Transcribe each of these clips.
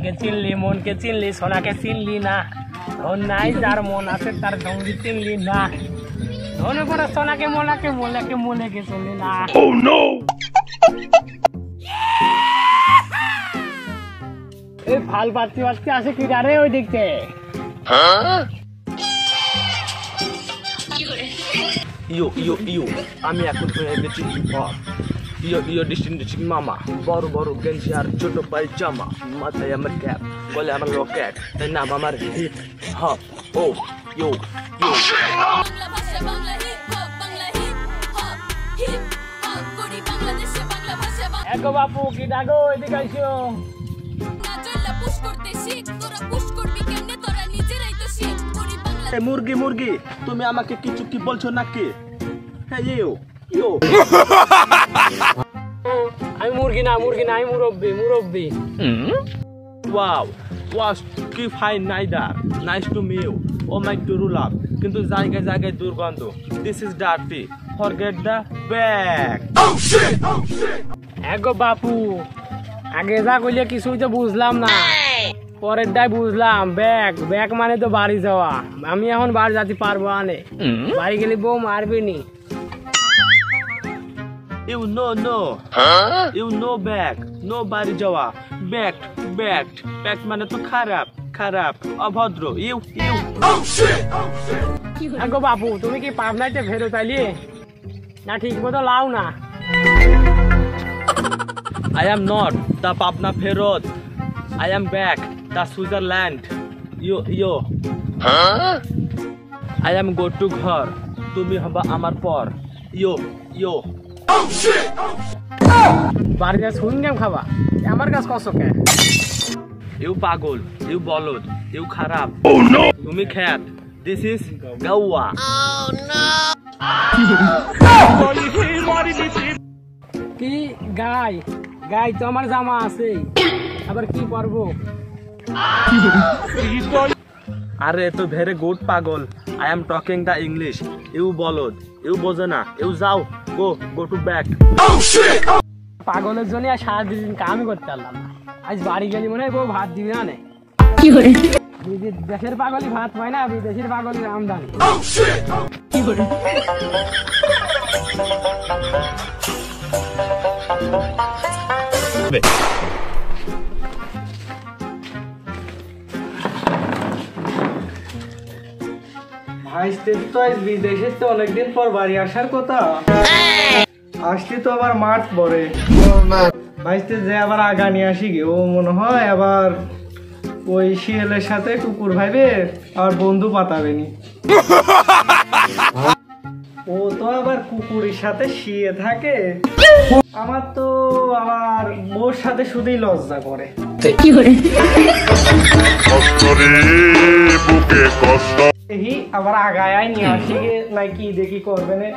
মনকে চিনলি সোনাকে চিনলি না ধন নাই যার মন আছে তার সঙ্গী চিনলি না ধনে করে সোনাকে মনেকে চিনলি না এই ফাল পাচ্ছি আসে কি রে ওই দেখতে ইয়ো আমি এখন হয়ে গেছি ইয়ো ডিস্টিং মামা বড় বড় গেঞ্জি আর ছোট পায়জামা মাথায় আমার ক্যাপ গলে আমার লকেট তাই নাম আমার হিপ হপ ও ইয়ো এগো বাপু কি ডাগো এদিকে আইসো মুরগি তুমি আমাকে কিছু কি বলছো নাকি হ্যাঁ ইয়ো আমি মুরগি না আমি মুরব্বি ওয়াও কি fine nice to me you oh my true love কিন্তু জায়গায় দুর্গন্ধ this is dirty forget the bag এগো বাপু আগে যা কইলে কিছুই তো বুঝলাম না পরেরটাই বুঝলাম ব্যাগ মানে তো বাড়ি যাওয়া আমি এখন বাড়ি যেতে পারবো আনে বাড়ি গেলে বউ মারবি নি You know back no বাড়ি যাওয়া back মানে তো খারাপ অভদ্র ইউ এগো বাপু তুমি কি পাবনাইতে ফেরত আইলি না ঠিক মতো লাও না I am not the Pabna ফেরত I am back the Switzerland yo I am go to ঘর তুমি হবা আমার পর yo বাড়িতে শুন গেম খাবা আমার কাছে কসকে ইউ পাগল ইউ বলদ ইউ খারাপ তুমি খ্যাত দিস ইজ গাওয়া কি গাই তো আমার জামা আছে আবার কি করবো আরে তো ভেরি গুড পাগল I am talking the English you বলদ ইউ বোঝে না ইউ যাও গো টু ব্যাক পাগলের জন্য আর সারাদিন কামই করতে পারলাম না আজ বাড়ি গেলি মনে হয় বউ ভাত দিবি না দেশের পাগলি ভাত পায় না বিদেশের পাগলি আমদানি ভাইস্তে তো আজ বিদেশে তো অনেকদিন পর বাড়ি আসার কথা আসতে তো আবার মাঠ পরে ভাইস্তে যে আবার আগা নিয়ে আসি গে ও মনে হয় আবার ওই শিয়ালের সাথে কুকুর ভাইবে আর বন্ধু পাতাবে নি ও তো আবার কুকুরের সাথে শুয়ে থাকে আমার তো আমার বউর সাথে শুধুই লজ্জা করে দেখি আবার আগায় নিয়ে আসি গে নাকি দেখি করবে না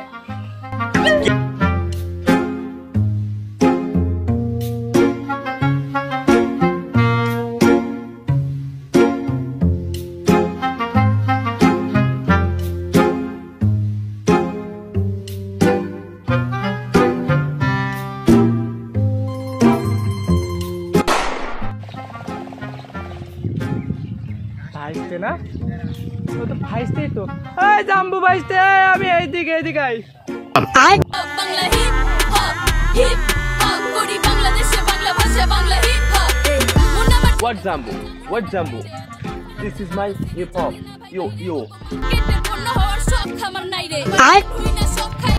ভাইস্তে না ও তো ভাইস্তেই তো এই জাম্বু ভাইস্তে আমি এইদিকে আই বাংলা হিপ হপ করি বাংলাদেশে বাংলা ভাষা Bangla hip hop What Jambu? This is my hip hop. Yo. কেটে পূর্ণ হওয়ার শখ আমার নাই রে তুই না শখ খাই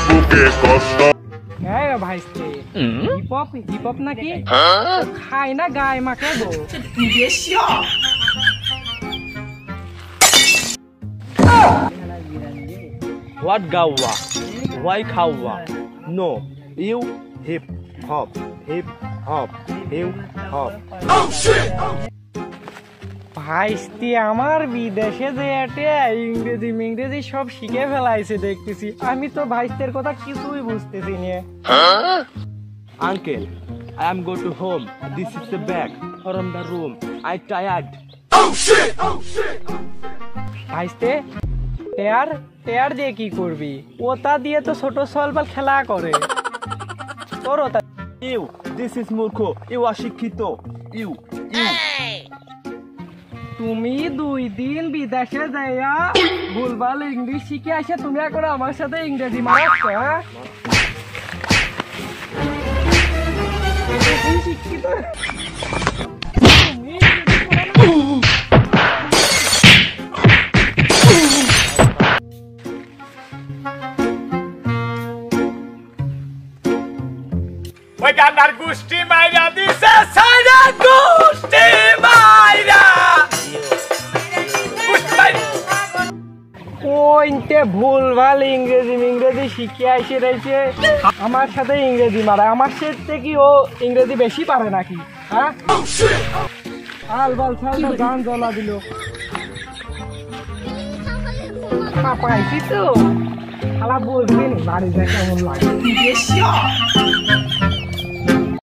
বুকে কষ্ট হ্যাঁ ভাইস্তে হিপ হপ নাকি খাই না গায়ে মাকে গো What gawa? Why kawa? No, you hip hop. ভাইস্তি আমার বিদেশে যে ইংরেজি সব শিখে ফেলাইছে দেখতেছি আমি তো ভাইস্তের কথা কিছুই বুঝতেছি না Uncle, I am go to home. This is the bag from the room. I tired. ভাইস্তে টেয়ার টেয়ার দিয়ে কি করবি? ওটা দিয়ে তো ছোট সলপাল খেলা করে। তোর ওটা ইউ দিস ইজ মূর্খ, ইউ অশিক্ষিত, ইউ ইউ। তুমি 2 দিন বিদেশে যাইয়া ভুলভাল ইংলিশ শিখে আসে তুমি এখন আমার সাথে ইংরেজি মারাচ্ছ, হ্যাঁ? তুমি শিক্ষিত? তুমি ইংরেজি পড়ো না? ওই গান্ধার গোষ্ঠী মাইরা দিছে সাইরা গোষ্ঠী মাইরা ওইতে ভুলভাল ইংরেজি শিখে আসে রয়েছে আমার সাথে ইংরেজি মারায়। আমার সাথে কি ও ইংরেজি বেশি পারে নাকি? হ্যাঁ, আলবাল ফালতু গান জ্বলা দিল। পাইছি তো খালা বুঝবি বাড়ি যায় কেমন লাগে।